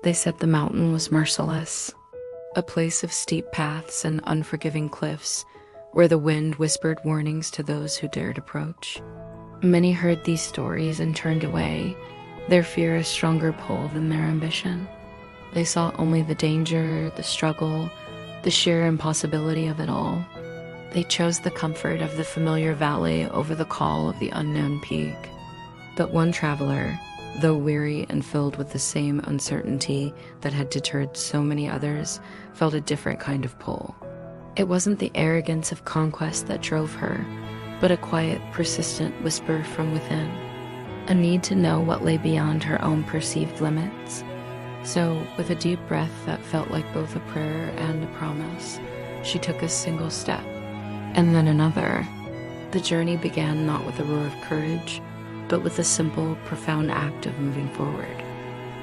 They said the mountain was merciless, a place of steep paths and unforgiving cliffs where the wind whispered warnings to those who dared approach. Many heard these stories and turned away, their fear a stronger pull than their ambition. They saw only the danger, the struggle, the sheer impossibility of it all. They chose the comfort of the familiar valley over the call of the unknown peak. But one traveler, though weary and filled with the same uncertainty that had deterred so many others, felt a different kind of pull. It wasn't the arrogance of conquest that drove her, but a quiet, persistent whisper from within, a need to know what lay beyond her own perceived limits. So, with a deep breath that felt like both a prayer and a promise, she took a single step, and then another. The journey began not with a roar of courage, but with a simple, profound act of moving forward.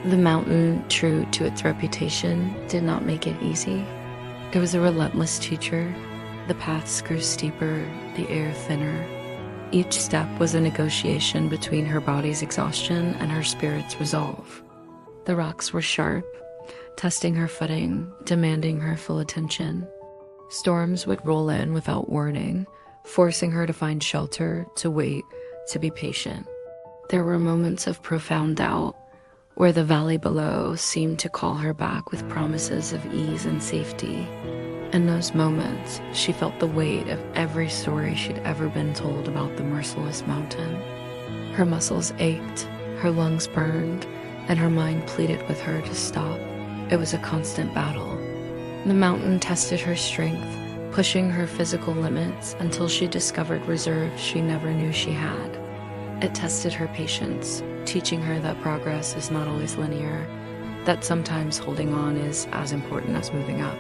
The mountain, true to its reputation, did not make it easy. It was a relentless teacher. The paths grew steeper, the air thinner. Each step was a negotiation between her body's exhaustion and her spirit's resolve. The rocks were sharp, testing her footing, demanding her full attention. Storms would roll in without warning, forcing her to find shelter, to wait, to be patient. There were moments of profound doubt, where the valley below seemed to call her back with promises of ease and safety. In those moments, she felt the weight of every story she'd ever been told about the merciless mountain. Her muscles ached, her lungs burned, and her mind pleaded with her to stop. It was a constant battle. The mountain tested her strength, pushing her physical limits until she discovered reserves she never knew she had. It tested her patience, teaching her that progress is not always linear, that sometimes holding on is as important as moving up.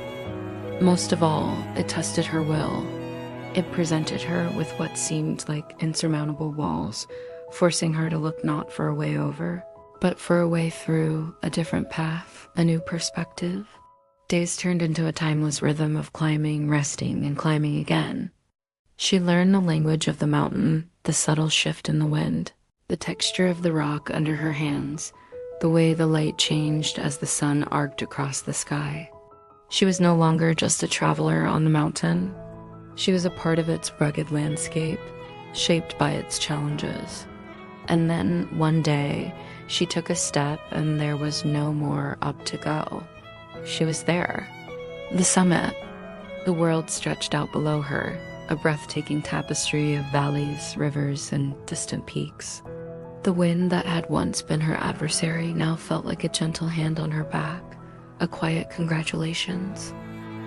Most of all, it tested her will. It presented her with what seemed like insurmountable walls, forcing her to look not for a way over, but for a way through, a different path, a new perspective. Days turned into a timeless rhythm of climbing, resting, and climbing again. She learned the language of the mountain, the subtle shift in the wind, the texture of the rock under her hands, the way the light changed as the sun arced across the sky. She was no longer just a traveler on the mountain. She was a part of its rugged landscape, shaped by its challenges. And then, one day, she took a step and there was no more up to go. She was there. The summit. The world stretched out below her, a breathtaking tapestry of valleys, rivers, and distant peaks. The wind that had once been her adversary now felt like a gentle hand on her back, a quiet congratulations.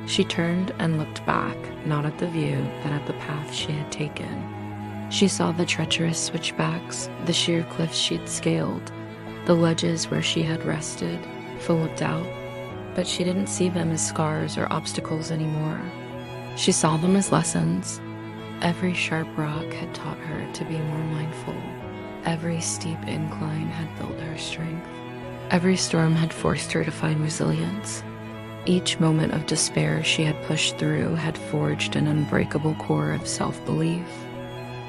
She turned and looked back, not at the view, but at the path she had taken. She saw the treacherous switchbacks, the sheer cliffs she'd scaled, the ledges where she had rested, full of doubt. But she didn't see them as scars or obstacles anymore. She saw them as lessons. Every sharp rock had taught her to be more mindful. Every steep incline had built her strength. Every storm had forced her to find resilience. Each moment of despair she had pushed through had forged an unbreakable core of self-belief.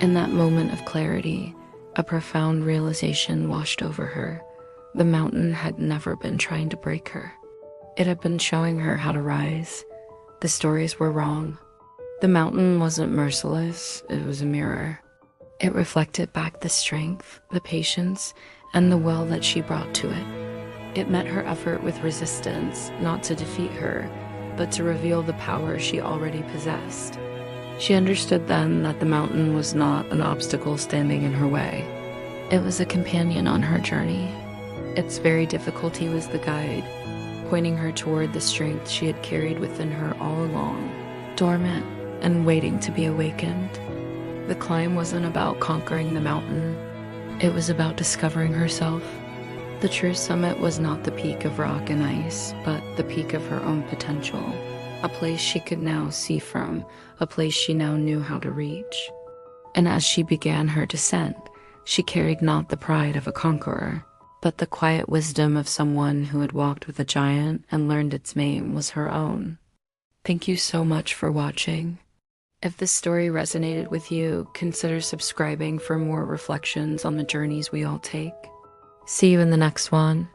In that moment of clarity, a profound realization washed over her. The mountain had never been trying to break her. It had been showing her how to rise. The stories were wrong. The mountain wasn't merciless, it was a mirror. It reflected back the strength, the patience, and the will that she brought to it. It met her effort with resistance, not to defeat her, but to reveal the power she already possessed. She understood then that the mountain was not an obstacle standing in her way. It was a companion on her journey. Its very difficulty was the guide, pointing her toward the strength she had carried within her all along, dormant and waiting to be awakened. The climb wasn't about conquering the mountain. It was about discovering herself. The true summit was not the peak of rock and ice, but the peak of her own potential, a place she could now see from, a place she now knew how to reach. And as she began her descent, she carried not the pride of a conqueror, but the quiet wisdom of someone who had walked with a giant and learned its name was her own. Thank you so much for watching. If this story resonated with you, consider subscribing for more reflections on the journeys we all take. See you in the next one.